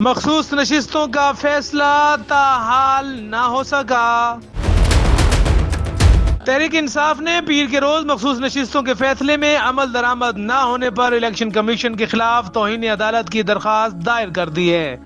مخصوص نشستوں کا فیصلہ تاحال نہ ہو سکا۔ تحریک انصاف نے پیر کے روز مخصوص نشستوں کے فیصلے میں عمل درآمد نہ ہونے پر الیکشن کمیشن کے خلاف توہین عدالت کی درخواست دائر کر دی ہے۔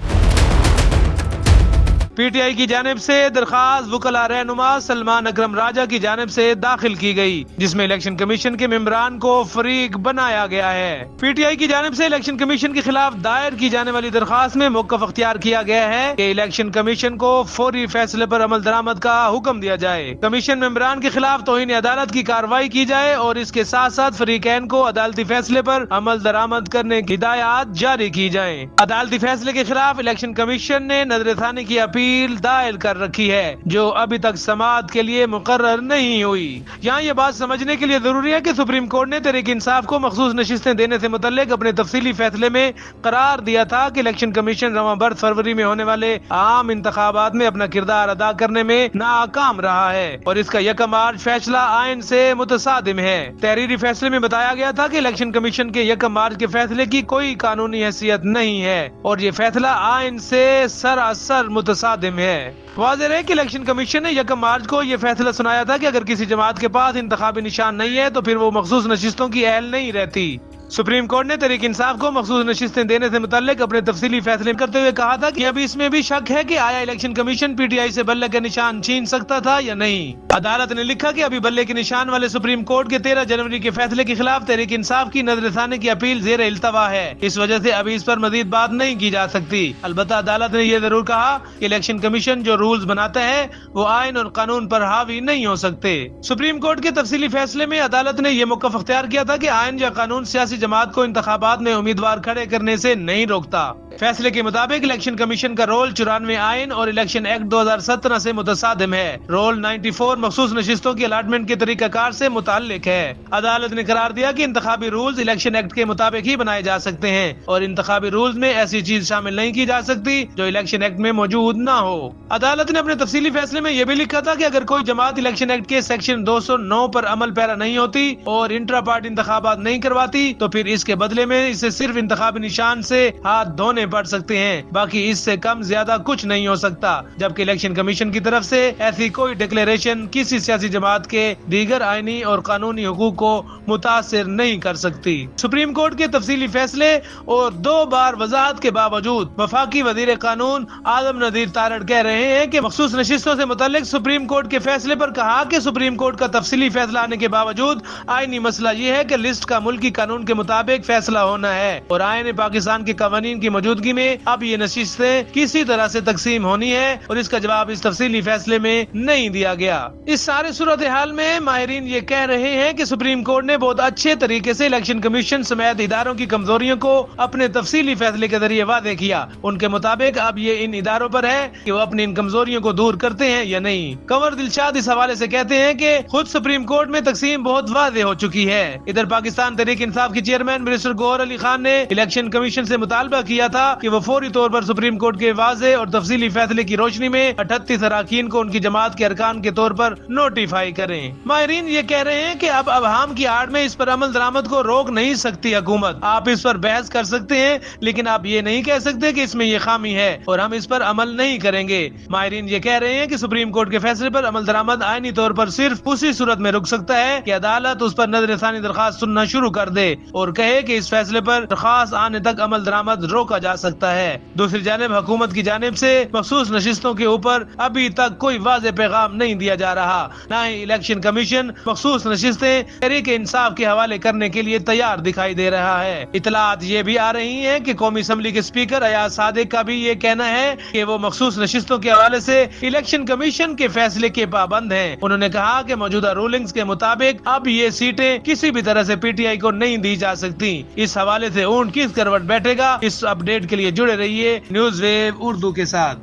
پی ٹی آئی کی جانب سے درخواست وکلاء رہنما سلمان اکرم راجہ کی جانب سے داخل کی گئی، جس میں الیکشن کمیشن کے ممبران کو فریق بنایا گیا ہے۔ پی ٹی آئی کی جانب سے الیکشن کمیشن کے خلاف دائر کی جانے والی درخواست میں موقف اختیار کیا گیا ہے کہ الیکشن کمیشن کو فوری فیصلے پر عمل درآمد کا حکم دیا جائے، کمیشن ممبران کے خلاف توہین عدالت کی کارروائی کی جائے اور اس کے ساتھ ساتھ فریقین کو عدالتی فیصلے پر عمل درآمد کرنے کی ہدایات جاری کی جائیں۔ عدالتی فیصلے کے خلاف الیکشن کمیشن نے نظر ثانی کی اپیل دائر کر رکھی ہے، جو ابھی تک سماعت کے لیے مقرر نہیں ہوئی۔ یہاں یہ بات سمجھنے کے لیے ضروری ہے کہ سپریم کورٹ نے تحریک انصاف کو مخصوص نشستیں دینے سے متعلق اپنے تفصیلی فیصلے میں قرار دیا تھا کہ الیکشن کمیشن رواں برس فروری میں ہونے والے عام انتخابات میں اپنا کردار ادا کرنے میں ناکام رہا ہے اور اس کا 1 مارچ فیصلہ آئین سے متصادم ہے۔ تحریری فیصلے میں بتایا گیا تھا کہ الیکشن کمیشن کے 1 مارچ کے فیصلے کی کوئی قانونی حیثیت نہیں ہے اور یہ فیصلہ آئین سے سراسر متصادم ہے۔ واضح ہے کہ الیکشن کمیشن نے 1 مارچ کو یہ فیصلہ سنایا تھا کہ اگر کسی جماعت کے پاس انتخابی نشان نہیں ہے تو پھر وہ مخصوص نشستوں کی اہل نہیں رہتی۔ سپریم کورٹ نے تحریک انصاف کو مخصوص نشستیں دینے سے متعلق اپنے تفصیلی فیصلے کرتے ہوئے کہا تھا کہ ابھی اس میں بھی شک ہے کہ آیا election commission P T I سے بلے کا نشان چھین سکتا تھا یا نہیں۔ عدالت نے لکھا کہ ابھی بلے کے نشان والے سپریم کورٹ کے 13 جنوری کے فیصلے کے خلاف تحریک انصاف کی نظر ثانی کی اپیل زیر التوا ہے، اس وجہ سے ابھی اس پر مزید بات نہیں کی جا سکتی۔ البتہ عدالت نے یہ ضرور کہا کہ الیکشن کمیشن جو رولز بناتا ہے وہ آئین اور قانون پر حاوی نہیں ہو سکتے۔ سپریم کورٹ کے تفصیلی فیصلے میں عدالت نے یہ موقف اختیار کیا تھا کہ آئین یا قانون سیاسی جماعت کو انتخابات میں امیدوار کھڑے کرنے سے نہیں روکتا۔ فیصلے کے مطابق الیکشن کمیشن کا رول 94 آئین اور الیکشن ایکٹ 2017 سے متصادم ہے۔ رول 94 مخصوص نشستوں کی الاٹمنٹ کے طریقہ کار سے متعلق ہے۔ عدالت نے قرار دیا کہ انتخابی رولز الیکشن ایکٹ کے مطابق ہی بنائے جا سکتے ہیں اور انتخابی رولز میں ایسی چیز شامل نہیں کی جا سکتی جو الیکشن ایکٹ میں موجود نہ ہو۔ عدالت نے اپنے تفصیلی فیصلے میں یہ بھی لکھا تھا کہ اگر کوئی جماعت الیکشن ایکٹ کے سیکشن 209 پر عمل پیرا نہیں ہوتی اور انٹرا پارٹی انتخابات نہیں کرواتی تو پھر اس کے بدلے میں اسے صرف انتخابی نشان سے ہاتھ دھونے پڑ سکتے ہیں، باقی اس سے کم زیادہ کچھ نہیں ہو سکتا، جبکہ الیکشن کمیشن کی طرف سے ایسی کوئی ڈکلیریشن کسی سیاسی جماعت کے دیگر آئینی اور قانونی حقوق کو متاثر نہیں کر سکتی۔ سپریم کورٹ کے تفصیلی فیصلے اور 2 بار وضاحت کے باوجود وفاقی وزیر قانون اعظم ندیر تارڑ کہہ رہے ہیں کہ مخصوص نشستوں سے متعلق سپریم کورٹ کے فیصلے پر کہا کہ سپریم کورٹ کا تفصیلی فیصلہ آنے کے باوجود آئینی مسئلہ یہ ہے کہ لسٹ کا ملکی قانون کے مطابق فیصلہ ہونا ہے اور آئین پاکستان کے قوانین کی موجودگی میں اب یہ نشستیں کسی طرح سے تقسیم ہونی ہے اور اس کا جواب اس تفصیلی فیصلے میں نہیں دیا گیا۔ اس سارے صورتحال میں ماہرین یہ کہہ رہے ہیں کہ سپریم کورٹ نے بہت اچھے طریقے سے الیکشن کمیشن سمیت اداروں کی کمزوریوں کو اپنے تفصیلی فیصلے کے ذریعے واضح کیا۔ ان کے مطابق اب یہ ان اداروں پر ہے کہ وہ اپنی ان کمزوریوں کو دور کرتے ہیں یا نہیں۔ کنور دلشاد اس حوالے سے کہتے ہیں کہ خود سپریم کورٹ میں تقسیم بہت واضح ہو چکی ہے۔ ادھر پاکستان تحریک انصاف کے چیئرمین منسٹر گوہر علی خان نے الیکشن کمیشن سے مطالبہ کیا تھا کہ وہ فوری طور پر سپریم کورٹ کے واضح اور تفصیلی فیصلے کی روشنی میں 38 اراکین کو ان کی جماعت کے ارکان کے طور پر نوٹیفائی کریں۔ ماہرین یہ کہہ رہے ہیں کہ اب ابہام کی آڑ میں اس پر عمل درآمد کو روک نہیں سکتی حکومت۔ آپ اس پر بحث کر سکتے ہیں لیکن آپ یہ نہیں کہہ سکتے کہ اس میں یہ خامی ہے اور ہم اس پر عمل نہیں کریں گے۔ ماہرین یہ کہہ رہے ہیں کہ سپریم کورٹ کے فیصلے پر عمل درآمد آئینی طور پر صرف اسی صورت میں رک سکتا ہے کہ عدالت اس پر نظر ثانی درخواست سننا شروع کر دے اور کہے کہ اس فیصلے پر درخواست آنے تک عمل درآمد روکا جا سکتا ہے۔ دوسری جانب حکومت کی جانب سے مخصوص نشستوں کے اوپر ابھی تک کوئی واضح پیغام نہیں دیا جا رہا، نہ ہی الیکشن کمیشن مخصوص نشستیں تحریک انصاف کے حوالے کرنے کے لیے تیار دکھائی دے رہا ہے۔ اطلاعات یہ بھی آ رہی ہیں کہ قومی اسمبلی کے اسپیکر ایاز صادق کا بھی یہ کہنا ہے کہ وہ مخصوص نشستوں کے حوالے سے الیکشن کمیشن کے فیصلے کے پابند ہیں۔ انہوں نے کہا کہ موجودہ رولنگز کے مطابق اب یہ سیٹیں کسی بھی طرح سے پی ٹی آئی کو نہیں دی جا سکتی۔ اس حوالے سے اونٹ کس کروٹ بیٹھے گا، اس اپڈیٹ کے لیے جڑے رہیے نیوز ویو اردو کے ساتھ۔